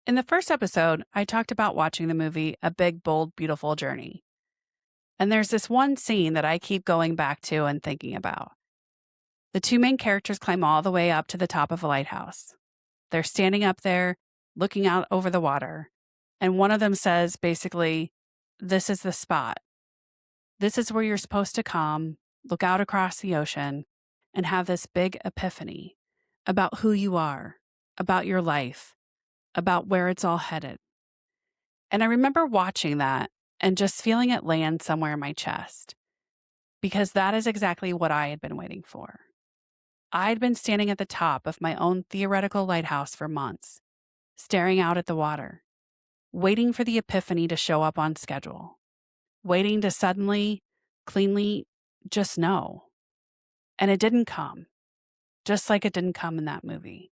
In the first episode, I talked about watching the movie A Big, Bold, Beautiful Journey. And there's this one scene that I keep going back to and thinking about. The two main characters climb all the way up to the top of a lighthouse. They're standing up there, looking out over the water. And one of them says, basically, "This is the spot. This is where you're supposed to come, look out across the ocean, and have this big epiphany about who you are, about your life, about where it's all headed." And I remember watching that and just feeling it land somewhere in my chest because that is exactly what I had been waiting for. I'd been standing at the top of my own theoretical lighthouse for months, staring out at the water, waiting for the epiphany to show up on schedule, waiting to suddenly, cleanly just know. And it didn't come, just like it didn't come in that movie.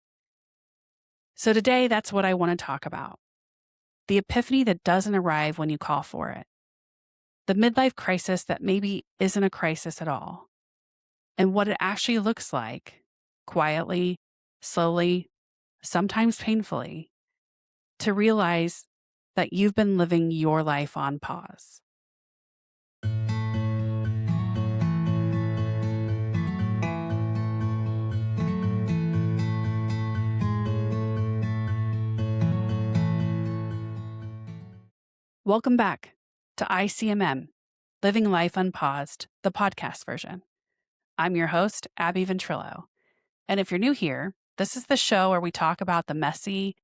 So today, that's what I want to talk about: the epiphany that doesn't arrive when you call for it. The midlife crisis that maybe isn't a crisis at all, and what it actually looks like, quietly, slowly, sometimes painfully, to realize that you've been living your life on pause. Welcome back to ICMM, Living Life Unpaused, the podcast version. I'm your host, Abby Ventrilo. And if you're new here, this is the show where we talk about the messy,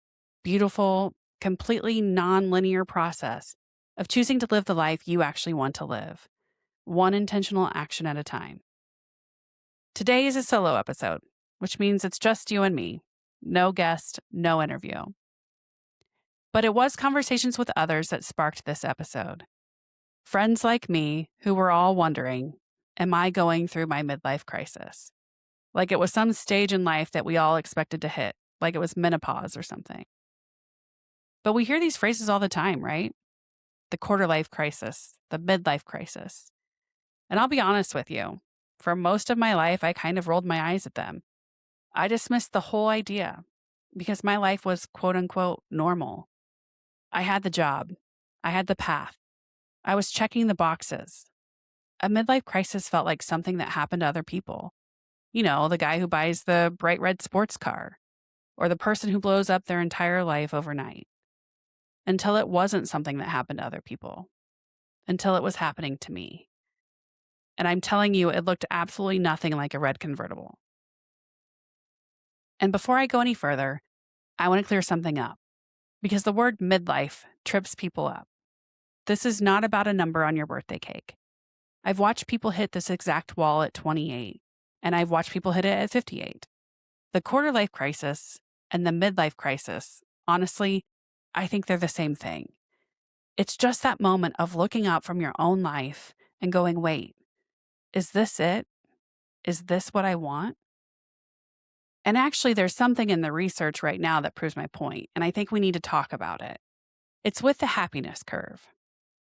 beautiful, completely non-linear process of choosing to live the life you actually want to live, one intentional action at a time. Today is a solo episode, which means it's just you and me. No guest, no interview. But it was conversations with others that sparked this episode. Friends like me who were all wondering, am I going through my midlife crisis? Like it was some stage in life that we all expected to hit, like it was menopause or something. But we hear these phrases all the time, right? The quarter life crisis, the midlife crisis. And I'll be honest with you, for most of my life, I kind of rolled my eyes at them. I dismissed the whole idea because my life was quote unquote normal. I had the job, I had the path, I was checking the boxes. A midlife crisis felt like something that happened to other people. You know, the guy who buys the bright red sports car, or the person who blows up their entire life overnight. Until it wasn't something that happened to other people. Until it was happening to me. And I'm telling you, it looked absolutely nothing like a red convertible. And before I go any further, I want to clear something up, because the word midlife trips people up. This is not about a number on your birthday cake. I've watched people hit this exact wall at 28, and I've watched people hit it at 58. The quarter life crisis and the midlife crisis, honestly, I think they're the same thing. It's just that moment of looking up from your own life and going, wait, is this it? Is this what I want? And actually, there's something in the research right now that proves my point, and I think we need to talk about it. It's with the happiness curve.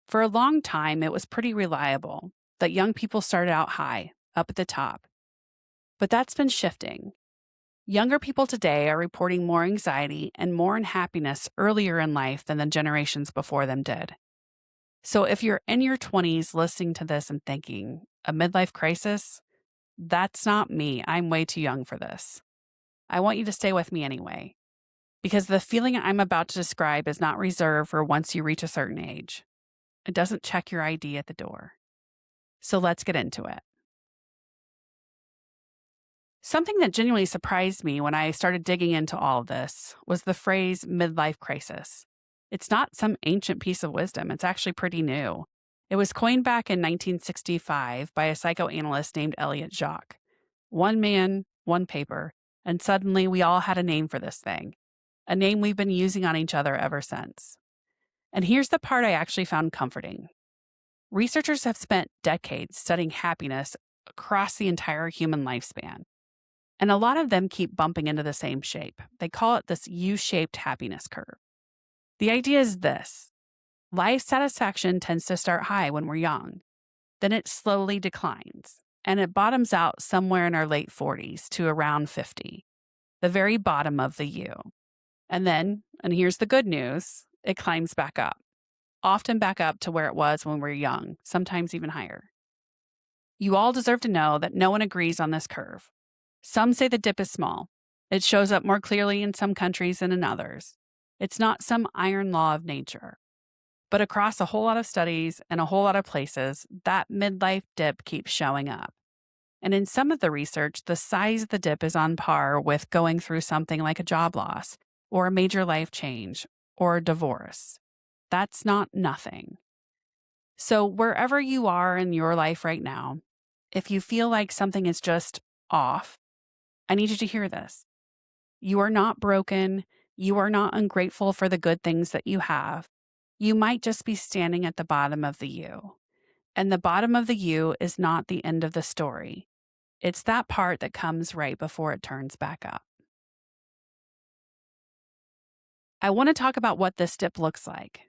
For a long time, it was pretty reliable that young people started out high, up at the top. But that's been shifting. Younger people today are reporting more anxiety and more unhappiness earlier in life than the generations before them did. So if you're in your 20s listening to this and thinking, a midlife crisis? That's not me. I'm way too young for this. I want you to stay with me anyway, because the feeling I'm about to describe is not reserved for once you reach a certain age. It doesn't check your ID at the door. So let's get into it. Something that genuinely surprised me when I started digging into all of this was the phrase midlife crisis. It's not some ancient piece of wisdom. It's actually pretty new. It was coined back in 1965 by a psychoanalyst named Elliot Jacques. One man, one paper, and suddenly we all had a name for this thing, a name we've been using on each other ever since. And here's the part I actually found comforting. Researchers have spent decades studying happiness across the entire human lifespan. And a lot of them keep bumping into the same shape. They call it this U-shaped happiness curve. The idea is this: life satisfaction tends to start high when we're young. Then it slowly declines, and it bottoms out somewhere in our late 40s to around 50, the very bottom of the U. And here's the good news, it climbs back up, often back up to where it was when we were young, sometimes even higher. You all deserve to know that no one agrees on this curve. Some say the dip is small. It shows up more clearly in some countries than in others. It's not some iron law of nature. But across a whole lot of studies and a whole lot of places, that midlife dip keeps showing up. And in some of the research, the size of the dip is on par with going through something like a job loss, or a major life change, or a divorce. That's not nothing. So, wherever you are in your life right now, if you feel like something is just off, I need you to hear this. You are not broken. You are not ungrateful for the good things that you have. You might just be standing at the bottom of the U. And the bottom of the U is not the end of the story. It's that part that comes right before it turns back up. I want to talk about what this dip looks like,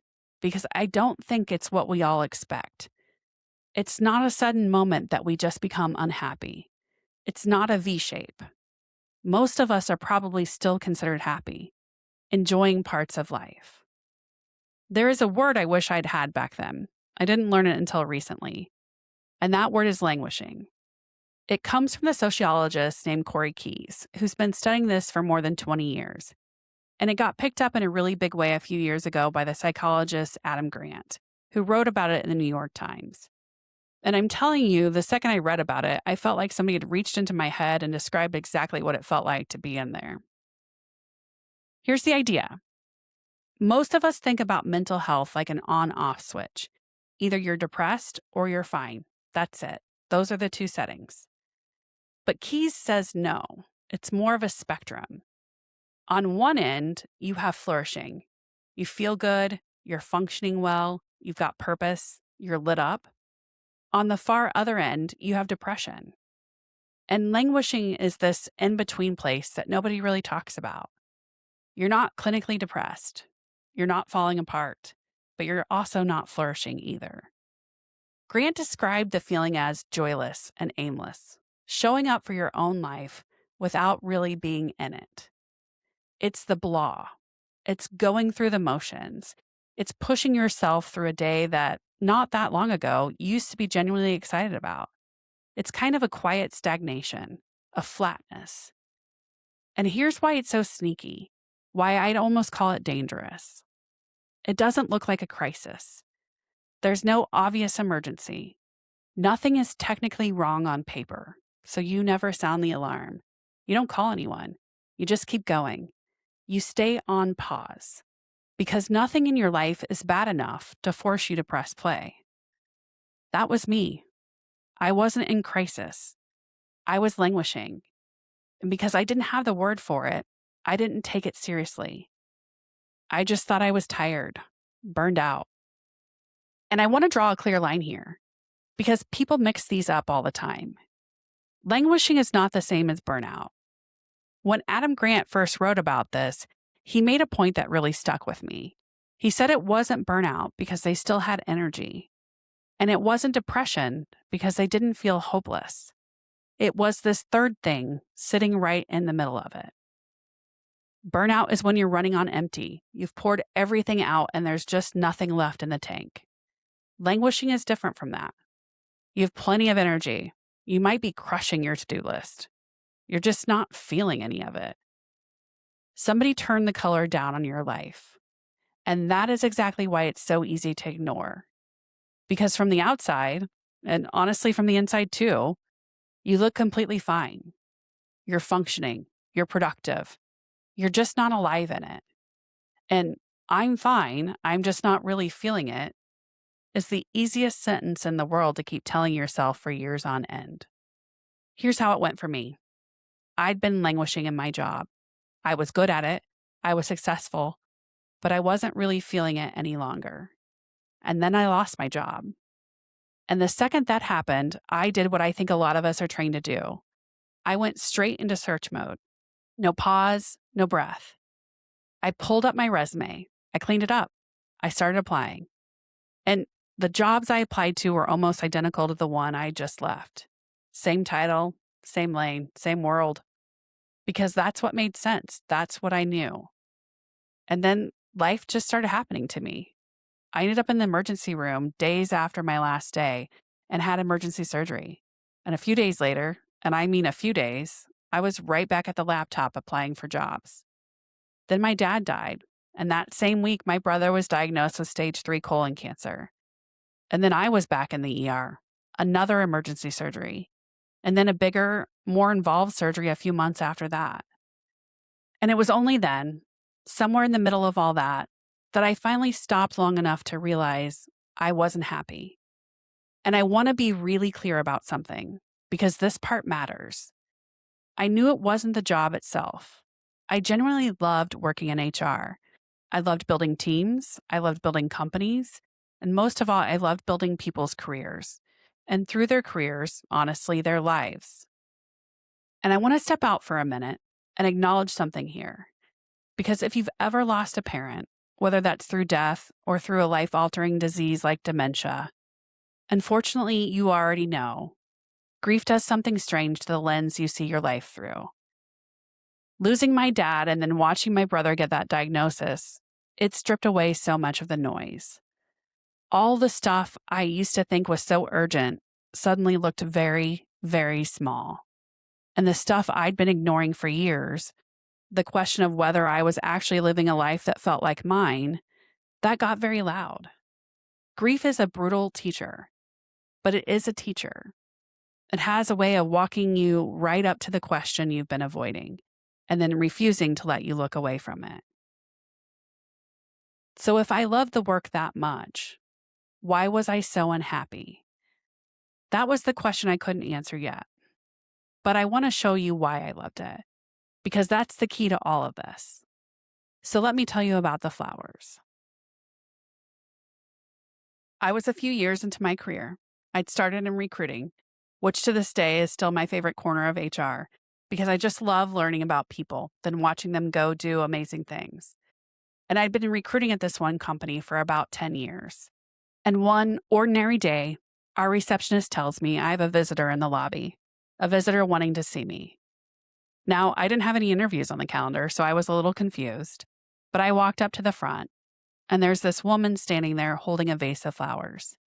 because I don't think it's what we all expect. It's not a sudden moment that we just become unhappy. It's not a V shape. Most of us are probably still considered happy, enjoying parts of life. There is a word I wish I'd had back then. I didn't learn it until recently. And that word is languishing. It comes from the sociologist named Corey Keyes, who's been studying this for more than 20 years. And it got picked up in a really big way a few years ago by the psychologist Adam Grant, who wrote about it in the New York Times. And I'm telling you, the second I read about it, I felt like somebody had reached into my head and described exactly what it felt like to be in there. Here's the idea. Most of us think about mental health like an on-off switch. Either you're depressed or you're fine. That's it. Those are the two settings. But Keyes says no, it's more of a spectrum. On one end, you have flourishing. You feel good, you're functioning well, you've got purpose, you're lit up. On the far other end, you have depression. And languishing is this in-between place that nobody really talks about. You're not clinically depressed. You're not falling apart, but you're also not flourishing either. Grant described the feeling as joyless and aimless, showing up for your own life without really being in it. It's the blah. It's going through the motions. It's pushing yourself through a day that, not that long ago, you used to be genuinely excited about. It's kind of a quiet stagnation, a flatness. And here's why it's so sneaky, why I'd almost call it dangerous. It doesn't look like a crisis. There's no obvious emergency. Nothing is technically wrong on paper, so you never sound the alarm. You don't call anyone. You just keep going. You stay on pause, because nothing in your life is bad enough to force you to press play. That was me. I wasn't in crisis. I was languishing. And because I didn't have the word for it, I didn't take it seriously. I just thought I was tired, burned out. And I want to draw a clear line here, because people mix these up all the time. Languishing is not the same as burnout. When Adam Grant first wrote about this, he made a point that really stuck with me. He said it wasn't burnout because they still had energy. And it wasn't depression because they didn't feel hopeless. It was this third thing sitting right in the middle of it. Burnout is when you're running on empty. You've poured everything out and there's just nothing left in the tank. Languishing is different from that. You have plenty of energy. You might be crushing your to-do list. You're just not feeling any of it. Somebody turned the color down on your life. And that is exactly why it's so easy to ignore. Because from the outside, and honestly from the inside too, you look completely fine. You're functioning. You're productive. You're just not alive in it. And I'm fine. I'm just not really feeling it is the easiest sentence in the world to keep telling yourself for years on end. Here's how it went for me. I'd been languishing in my job. I was good at it. I was successful, but I wasn't really feeling it any longer. And then I lost my job. And the second that happened, I did what I think a lot of us are trained to do. I went straight into search mode. No pause, no breath. I pulled up my resume. I cleaned it up. I started applying. And the jobs I applied to were almost identical to the one I just left. Same title, same lane, same world. Because that's what made sense. That's what I knew. And then life just started happening to me. I ended up in the emergency room days after my last day and had emergency surgery. And a few days later, and I mean a few days, I was right back at the laptop applying for jobs. Then my dad died. And that same week, my brother was diagnosed with stage 3 colon cancer. And then I was back in the ER, another emergency surgery, and then a bigger, more involved surgery a few months after that. And it was only then, somewhere in the middle of all that, that I finally stopped long enough to realize I wasn't happy. And I want to be really clear about something, because this part matters. I knew it wasn't the job itself. I genuinely loved working in HR. I loved building teams, I loved building companies, and most of all, I loved building people's careers. And through their careers, honestly, their lives. And I want to step out for a minute and acknowledge something here. Because if you've ever lost a parent, whether that's through death or through a life altering disease like dementia, unfortunately, you already know grief does something strange to the lens you see your life through. Losing my dad and then watching my brother get that diagnosis, it stripped away so much of the noise. All the stuff I used to think was so urgent suddenly looked very, very small. And the stuff I'd been ignoring for years, the question of whether I was actually living a life that felt like mine, that got very loud. Grief is a brutal teacher, but it is a teacher. It has a way of walking you right up to the question you've been avoiding and then refusing to let you look away from it. So if I loved the work that much, why was I so unhappy? That was the question I couldn't answer yet. But I want to show you why I loved it, because that's the key to all of this. So let me tell you about the flowers. I was a few years into my career. I'd started in recruiting, which to this day is still my favorite corner of HR, because I just love learning about people, then watching them go do amazing things. And I'd been recruiting at this one company for about 10 years. And one ordinary day, our receptionist tells me I have a visitor in the lobby, a visitor wanting to see me. Now, I didn't have any interviews on the calendar, so I was a little confused, but I walked up to the front, and there's this woman standing there holding a vase of flowers.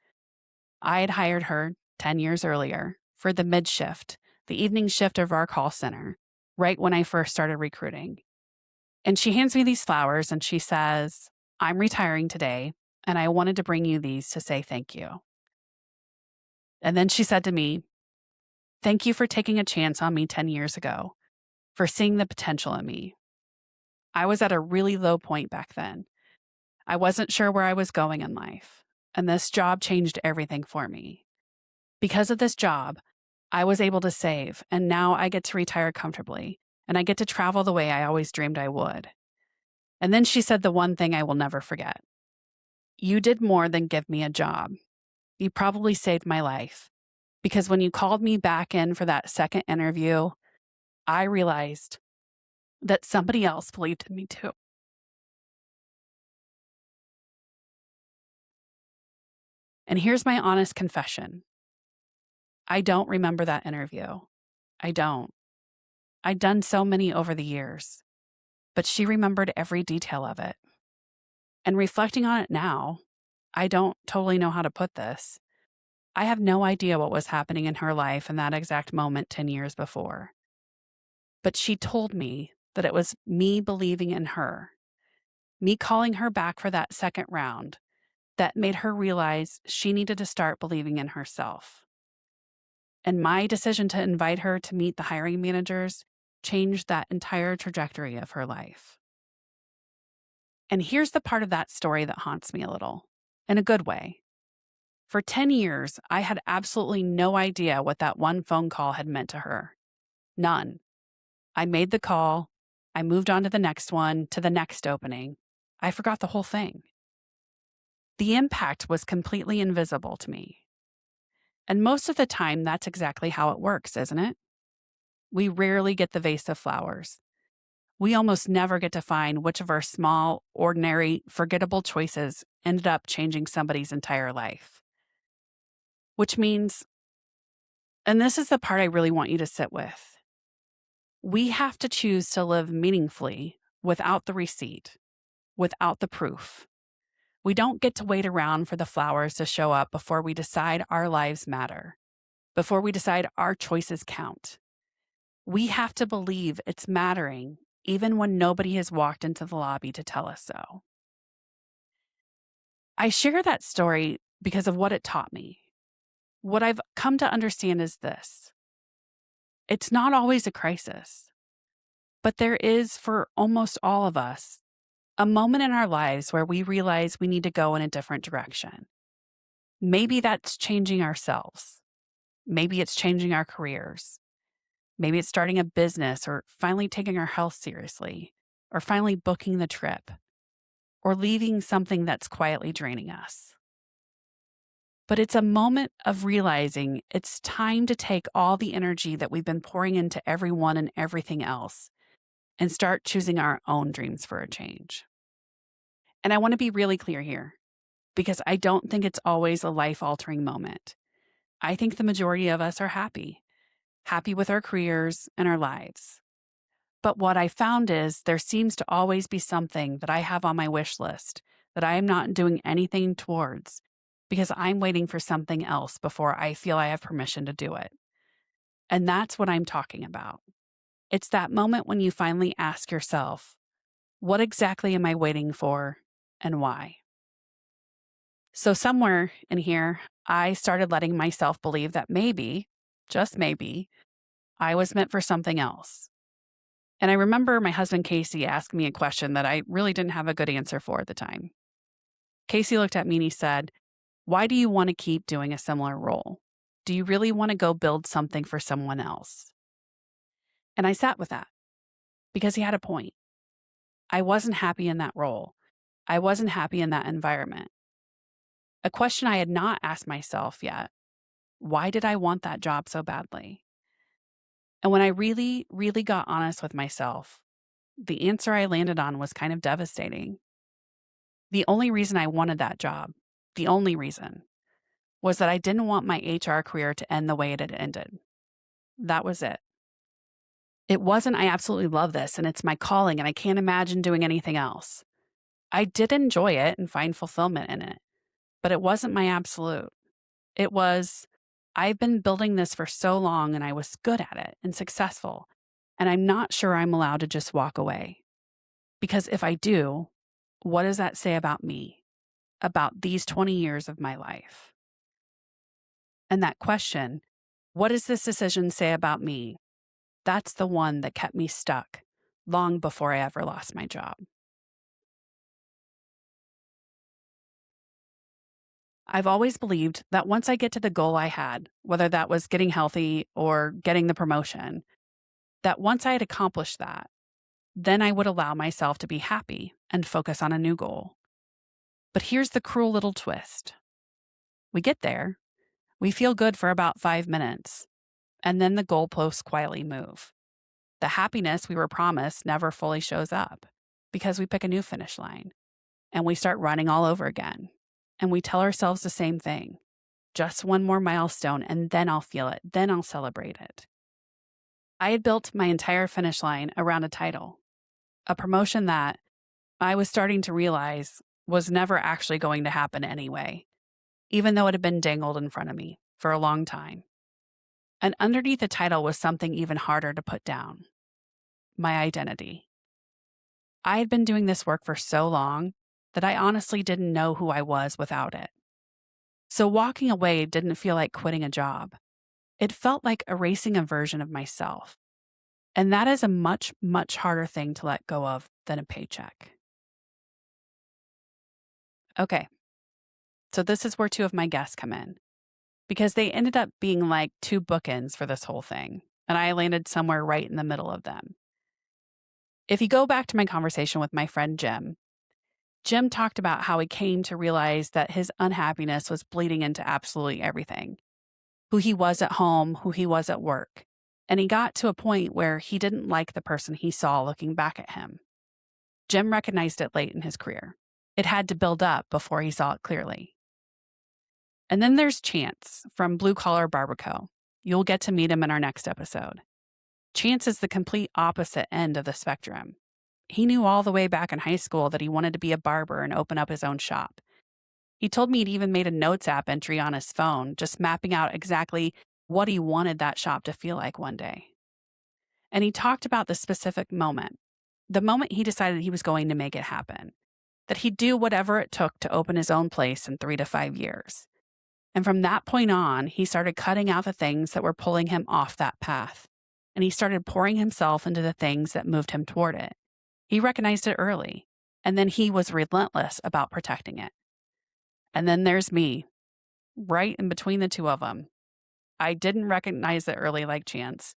I had hired her 10 years earlier for the mid shift, the evening shift of our call center, right when I first started recruiting. And she hands me these flowers and she says, "I'm retiring today, and I wanted to bring you these to say thank you." And then she said to me, "Thank you for taking a chance on me 10 years ago, for seeing the potential in me." I was at a really low point back then. I wasn't sure where I was going in life, and this job changed everything for me. Because of this job, I was able to save, and now I get to retire comfortably, and I get to travel the way I always dreamed I would. And then she said the one thing I will never forget. "You did more than give me a job. You probably saved my life, because when you called me back in for that second interview, I realized that somebody else believed in me too." And here's my honest confession. I don't remember that interview. I don't. I'd done so many over the years, but she remembered every detail of it. And reflecting on it now, I don't totally know how to put this. I have no idea what was happening in her life in that exact moment 10 years before. But she told me that it was me believing in her, me calling her back for that second round, that made her realize she needed to start believing in herself. And my decision to invite her to meet the hiring managers changed that entire trajectory of her life. And here's the part of that story that haunts me a little, in a good way. For 10 years, I had absolutely no idea what that one phone call had meant to her. None. I made the call. I moved on to the next one, to the next opening. I forgot the whole thing. The impact was completely invisible to me. And most of the time, that's exactly how it works, isn't it? We rarely get the vase of flowers. We almost never get to find which of our small, ordinary, forgettable choices ended up changing somebody's entire life. Which means, and this is the part I really want you to sit with, we have to choose to live meaningfully without the receipt, without the proof. We don't get to wait around for the flowers to show up before we decide our lives matter, before we decide our choices count. We have to believe it's mattering even when nobody has walked into the lobby to tell us so. I share that story because of what it taught me. What I've come to understand is this: it's not always a crisis, but there is, for almost all of us, a moment in our lives where we realize we need to go in a different direction. Maybe that's changing ourselves. Maybe it's changing our careers. Maybe it's starting a business, or finally taking our health seriously, or finally booking the trip, or leaving something that's quietly draining us. But it's a moment of realizing it's time to take all the energy that we've been pouring into everyone and everything else and start choosing our own dreams for a change. And I want to be really clear here, because I don't think it's always a life-altering moment. I think the majority of us are happy with our careers and our lives. But what I found is there seems to always be something that I have on my wish list that I am not doing anything towards because I'm waiting for something else before I feel I have permission to do it. And that's what I'm talking about. It's that moment when you finally ask yourself, what exactly am I waiting for and why? So somewhere in here, I started letting myself believe that maybe, just maybe, I was meant for something else. And I remember my husband, Casey, asked me a question that I really didn't have a good answer for at the time. Casey looked at me and he said, "Why do you want to keep doing a similar role? Do you really want to go build something for someone else?" And I sat with that because he had a point. I wasn't happy in that role. I wasn't happy in that environment. A question I had not asked myself yet: why did I want that job so badly? And when I really, really got honest with myself, the answer I landed on was kind of devastating. The only reason I wanted that job, the only reason, was that I didn't want my HR career to end the way it had ended. That was it. It wasn't, "I absolutely love this and it's my calling and I can't imagine doing anything else." I did enjoy it and find fulfillment in it, but it wasn't my absolute. It was, "I've been building this for so long and I was good at it and successful, and I'm not sure I'm allowed to just walk away. Because if I do, what does that say about me, about these 20 years of my life?" And that question, what does this decision say about me? That's the one that kept me stuck long before I ever lost my job. I've always believed that once I get to the goal I had, whether that was getting healthy or getting the promotion, that once I had accomplished that, then I would allow myself to be happy and focus on a new goal. But here's the cruel little twist. We get there, we feel good for about 5 minutes, and then the goalposts quietly move. The happiness we were promised never fully shows up because we pick a new finish line and we start running all over again. And we tell ourselves the same thing: just one more milestone and then I'll feel it, then I'll celebrate it. I had built my entire finish line around a title, a promotion that I was starting to realize was never actually going to happen anyway, even though it had been dangled in front of me for a long time. And underneath the title was something even harder to put down: my identity. I had been doing this work for so long that I honestly didn't know who I was without it. So walking away didn't feel like quitting a job. It felt like erasing a version of myself. And that is a much, much harder thing to let go of than a paycheck. Okay, so this is where two of my guests come in, because they ended up being like two bookends for this whole thing, and I landed somewhere right in the middle of them. If you go back to my conversation with my friend Jim talked about how he came to realize that his unhappiness was bleeding into absolutely everything: who he was at home, who he was at work. And he got to a point where he didn't like the person he saw looking back at him. Jim recognized it late in his career. It had to build up before he saw it clearly. And then there's Chance from Blue Collar Barbaco. You'll get to meet him in our next episode. Chance is the complete opposite end of the spectrum. He knew all the way back in high school that he wanted to be a barber and open up his own shop. He told me he'd even made a notes app entry on his phone, just mapping out exactly what he wanted that shop to feel like one day. And he talked about the specific moment, the moment he decided he was going to make it happen, that he'd do whatever it took to open his own place in 3 to 5 years. And from that point on, he started cutting out the things that were pulling him off that path. And he started pouring himself into the things that moved him toward it. He recognized it early, and then he was relentless about protecting it. And then there's me, right in between the two of them. I didn't recognize it early like Chance,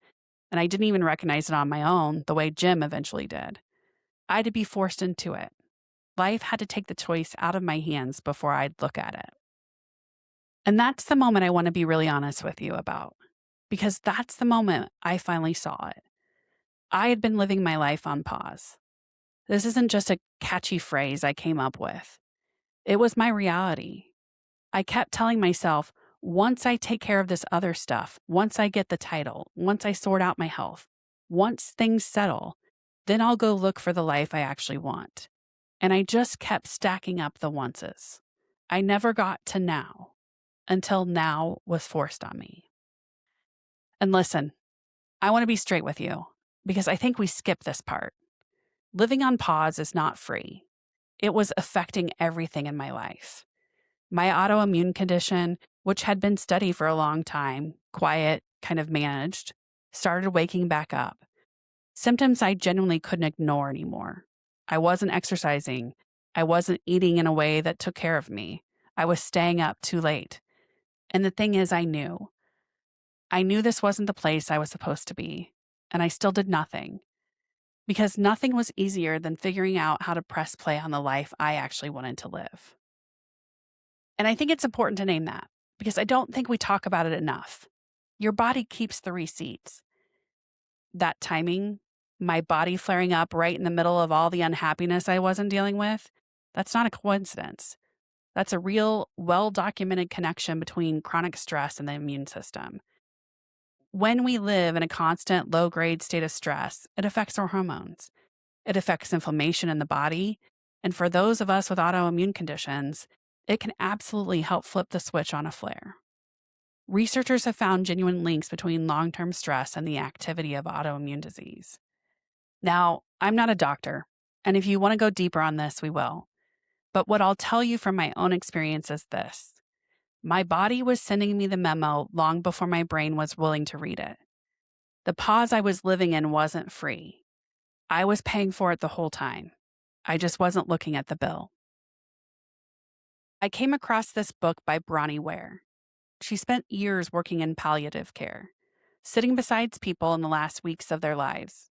and I didn't even recognize it on my own the way Jim eventually did. I had to be forced into it. Life had to take the choice out of my hands before I'd look at it. And that's the moment I want to be really honest with you about, because that's the moment I finally saw it. I had been living my life on pause. This isn't just a catchy phrase I came up with. It was my reality. I kept telling myself, once I take care of this other stuff, once I get the title, once I sort out my health, once things settle, then I'll go look for the life I actually want. And I just kept stacking up the onces. I never got to now until now was forced on me. And listen, I want to be straight with you because I think we skip this part. Living on pause is not free. It was affecting everything in my life. My autoimmune condition, which had been studied for a long time, quiet, kind of managed, started waking back up. Symptoms I genuinely couldn't ignore anymore. I wasn't exercising. I wasn't eating in a way that took care of me. I was staying up too late. And the thing is, I knew. I knew this wasn't the place I was supposed to be, and I still did nothing. Because nothing was easier than figuring out how to press play on the life I actually wanted to live. And I think it's important to name that because I don't think we talk about it enough. Your body keeps the receipts. That timing, my body flaring up right in the middle of all the unhappiness I wasn't dealing with, that's not a coincidence. That's a real, well-documented connection between chronic stress and the immune system. When we live in a constant low-grade state of stress, it affects our hormones. It affects inflammation in the body. And for those of us with autoimmune conditions, it can absolutely help flip the switch on a flare. Researchers have found genuine links between long-term stress and the activity of autoimmune disease. Now, I'm not a doctor, and if you want to go deeper on this, we will. But what I'll tell you from my own experience is this. My body was sending me the memo long before my brain was willing to read it. The pause I was living in wasn't free. I was paying for it the whole time. I just wasn't looking at the bill. I came across this book by Bronnie Ware. She spent years working in palliative care, sitting beside people in the last weeks of their lives.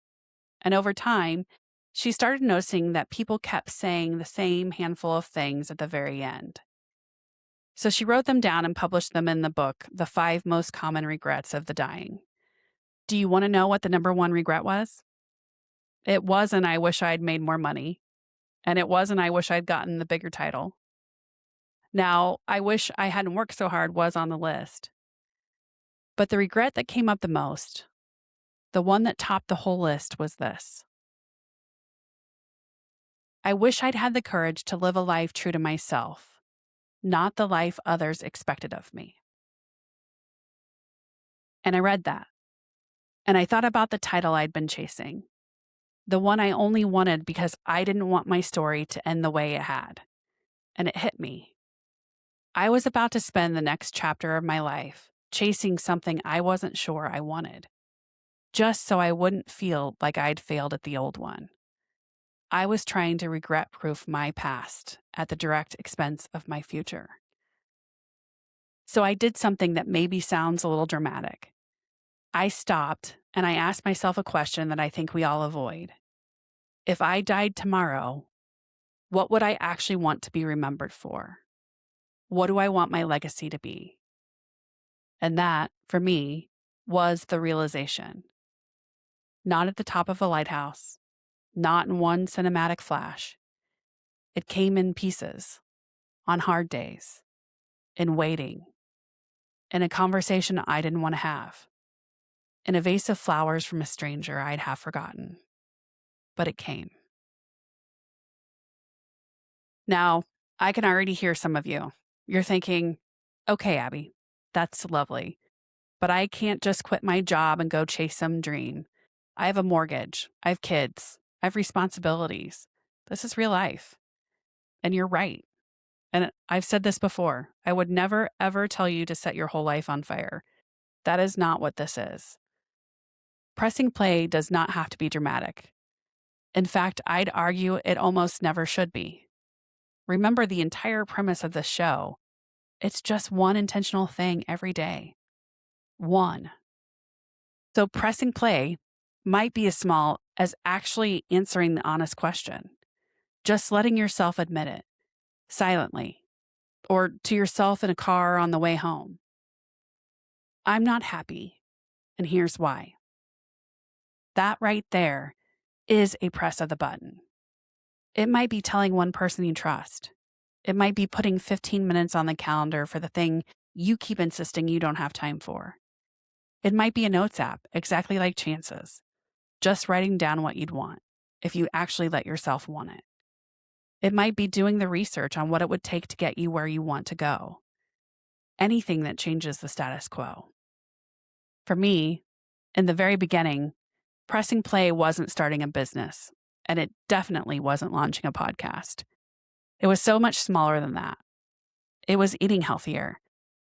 And over time, she started noticing that people kept saying the same handful of things at the very end. So she wrote them down and published them in the book, The 5 Most Common Regrets of the Dying. Do you want to know what the number one regret was? It wasn't, I wish I'd made more money. And it wasn't, I wish I'd gotten the bigger title. Now, I wish I hadn't worked so hard was on the list. But the regret that came up the most, the one that topped the whole list, was this. I wish I'd had the courage to live a life true to myself, not the life others expected of me. And I read that. And I thought about the title I'd been chasing, the one I only wanted because I didn't want my story to end the way it had. And it hit me. I was about to spend the next chapter of my life chasing something I wasn't sure I wanted, just so I wouldn't feel like I'd failed at the old one. I was trying to regret-proof my past at the direct expense of my future. So I did something that maybe sounds a little dramatic. I stopped and I asked myself a question that I think we all avoid. If I died tomorrow, what would I actually want to be remembered for? What do I want my legacy to be? And that, for me, was the realization. Not at the top of a lighthouse, not in one cinematic flash. It came in pieces, on hard days, in waiting, in a conversation I didn't want to have, in a vase of flowers from a stranger I'd half forgotten. But it came. Now, I can already hear some of you. You're thinking, okay, Abby, that's lovely, but I can't just quit my job and go chase some dream. I have a mortgage, I have kids, I have responsibilities. This is real life. And you're right. And I've said this before. I would never, ever tell you to set your whole life on fire. That is not what this is. Pressing play does not have to be dramatic. In fact, I'd argue it almost never should be. Remember the entire premise of this show. It's just one intentional thing every day. One. So pressing play might be as small as actually answering the honest question, just letting yourself admit it silently or to yourself in a car on the way home. I'm not happy, and here's why. That right there is a press of the button. It might be telling one person you trust. It might be putting 15 minutes on the calendar for the thing you keep insisting you don't have time for. It might be a notes app, exactly like Chance's, just writing down what you'd want if you actually let yourself want it. It might be doing the research on what it would take to get you where you want to go. Anything that changes the status quo. For me, in the very beginning, pressing play wasn't starting a business, and it definitely wasn't launching a podcast. It was so much smaller than that. It was eating healthier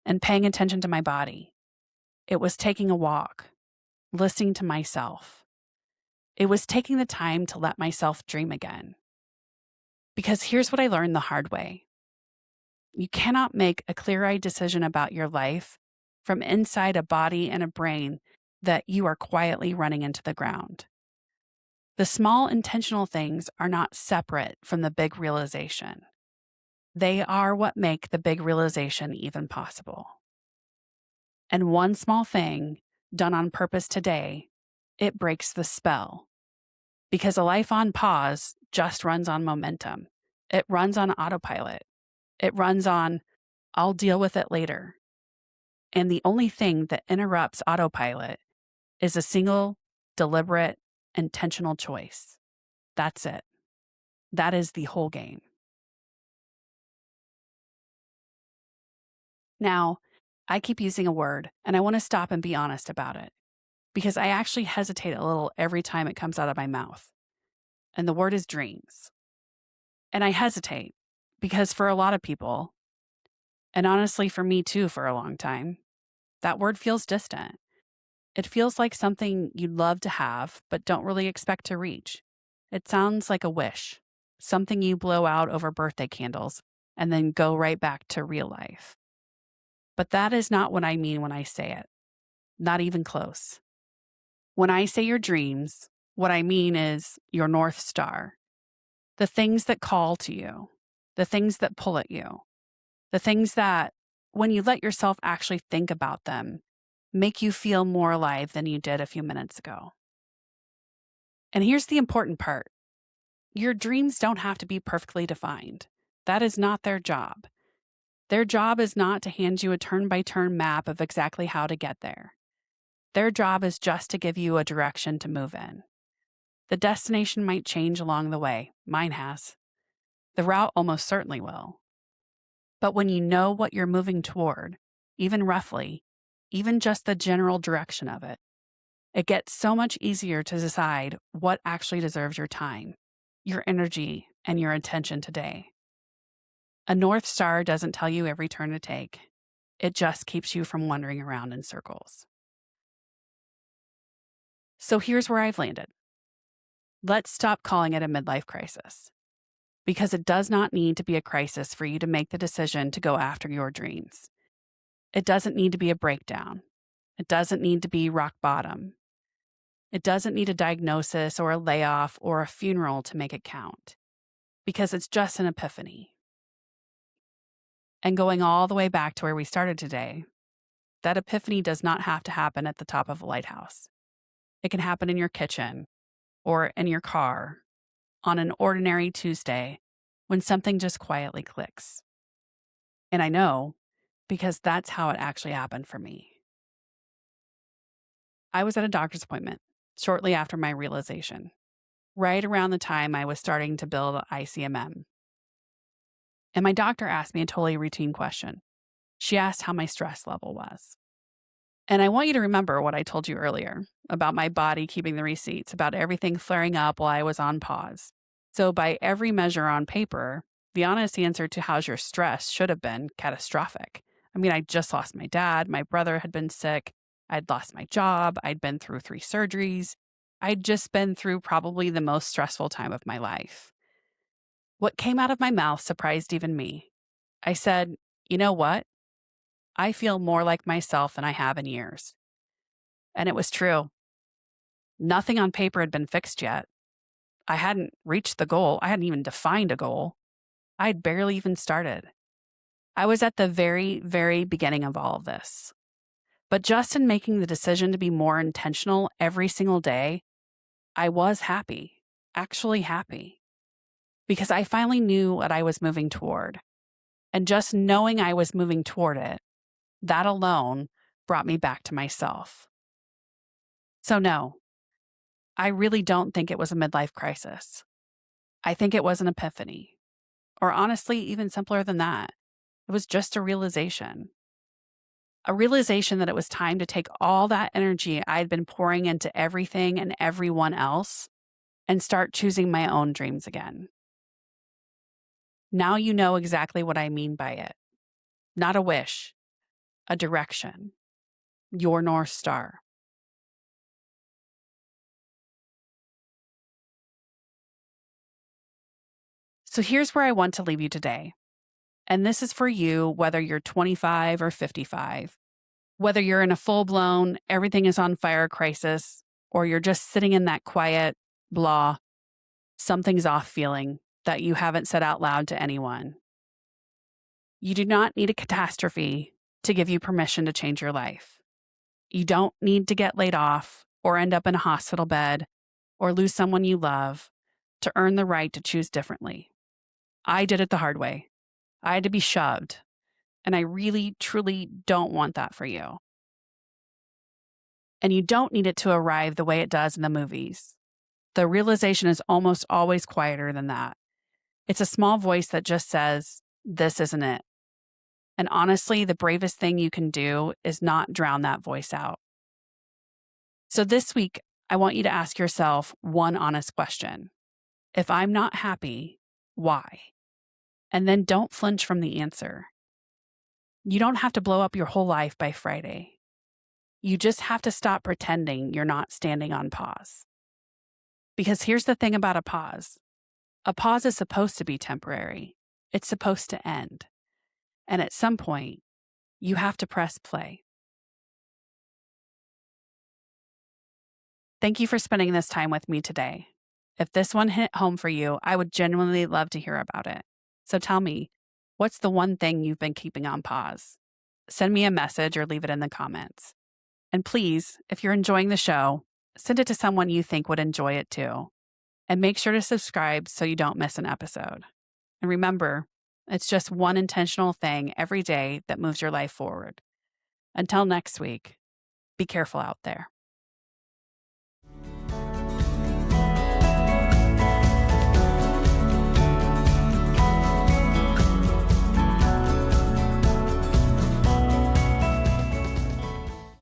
and paying attention to my body. It was taking a walk, listening to myself. It was taking the time to let myself dream again. Because here's what I learned the hard way. You cannot make a clear-eyed decision about your life from inside a body and a brain that you are quietly running into the ground. The small intentional things are not separate from the big realization. They are what make the big realization even possible. And one small thing done on purpose today, it breaks the spell. Because a life on pause just runs on momentum. It runs on autopilot. It runs on, I'll deal with it later. And the only thing that interrupts autopilot is a single, deliberate, intentional choice. That's it. That is the whole game. Now, I keep using a word, and I want to stop and be honest about it, because I actually hesitate a little every time it comes out of my mouth. And the word is dreams. And I hesitate because for a lot of people, and honestly for me too for a long time, that word feels distant. It feels like something you'd love to have, but don't really expect to reach. It sounds like a wish, something you blow out over birthday candles and then go right back to real life. But that is not what I mean when I say it, not even close. When I say your dreams, what I mean is your North Star, the things that call to you, the things that pull at you, the things that, when you let yourself actually think about them, make you feel more alive than you did a few minutes ago. And here's the important part. Your dreams don't have to be perfectly defined. That is not their job. Their job is not to hand you a turn-by-turn map of exactly how to get there. Their job is just to give you a direction to move in. The destination might change along the way. Mine has. The route almost certainly will. But when you know what you're moving toward, even roughly, even just the general direction of it, it gets so much easier to decide what actually deserves your time, your energy, and your attention today. A North Star doesn't tell you every turn to take. It just keeps you from wandering around in circles. So here's where I've landed. Let's stop calling it a midlife crisis, because it does not need to be a crisis for you to make the decision to go after your dreams. It doesn't need to be a breakdown. It doesn't need to be rock bottom. It doesn't need a diagnosis or a layoff or a funeral to make it count, because it's just an epiphany. And going all the way back to where we started today, that epiphany does not have to happen at the top of a lighthouse. It can happen in your kitchen or in your car on an ordinary Tuesday when something just quietly clicks. And I know because that's how it actually happened for me. I was at a doctor's appointment shortly after my realization, right around the time I was starting to build ICMM. And my doctor asked me a totally routine question. She asked how my stress level was. And I want you to remember what I told you earlier about my body keeping the receipts, about everything flaring up while I was on pause. So, by every measure on paper, the honest answer to how's your stress should have been catastrophic. I mean, I just lost my dad, my brother had been sick, I'd lost my job, I'd been through 3 surgeries. I'd just been through probably the most stressful time of my life. What came out of my mouth surprised even me. I said, "You know what? I feel more like myself than I have in years." And it was true. Nothing on paper had been fixed yet. I hadn't reached the goal. I hadn't even defined a goal. I'd barely even started. I was at the very, very beginning of all of this. But just in making the decision to be more intentional every single day, I was happy, actually happy, because I finally knew what I was moving toward. And just knowing I was moving toward it, that alone brought me back to myself. So, no, I really don't think it was a midlife crisis. I think it was an epiphany. Or honestly, even simpler than that, it was just a realization. A realization that it was time to take all that energy I'd been pouring into everything and everyone else and start choosing my own dreams again. Now you know exactly what I mean by it. Not a wish, a direction, your North Star. So here's where I want to leave you today. And this is for you, whether you're 25 or 55, whether you're in a full blown, everything is on fire crisis, or you're just sitting in that quiet, blah, something's off feeling that you haven't said out loud to anyone. You do not need a catastrophe to give you permission to change your life. You don't need to get laid off or end up in a hospital bed or lose someone you love to earn the right to choose differently. I did it the hard way. I had to be shoved, and I really, truly don't want that for you. And you don't need it to arrive the way it does in the movies. The realization is almost always quieter than that. It's a small voice that just says, "This isn't it." And honestly, the bravest thing you can do is not drown that voice out. So this week, I want you to ask yourself one honest question. If I'm not happy, why? And then don't flinch from the answer. You don't have to blow up your whole life by Friday. You just have to stop pretending you're not standing on pause. Because here's the thing about a pause is supposed to be temporary, it's supposed to end. And at some point, you have to press play. Thank you for spending this time with me today. If this one hit home for you, I would genuinely love to hear about it. So tell me, what's the one thing you've been keeping on pause? Send me a message or leave it in the comments. And please, if you're enjoying the show, send it to someone you think would enjoy it too. And make sure to subscribe so you don't miss an episode. And remember, it's just one intentional thing every day that moves your life forward. Until next week, be careful out there.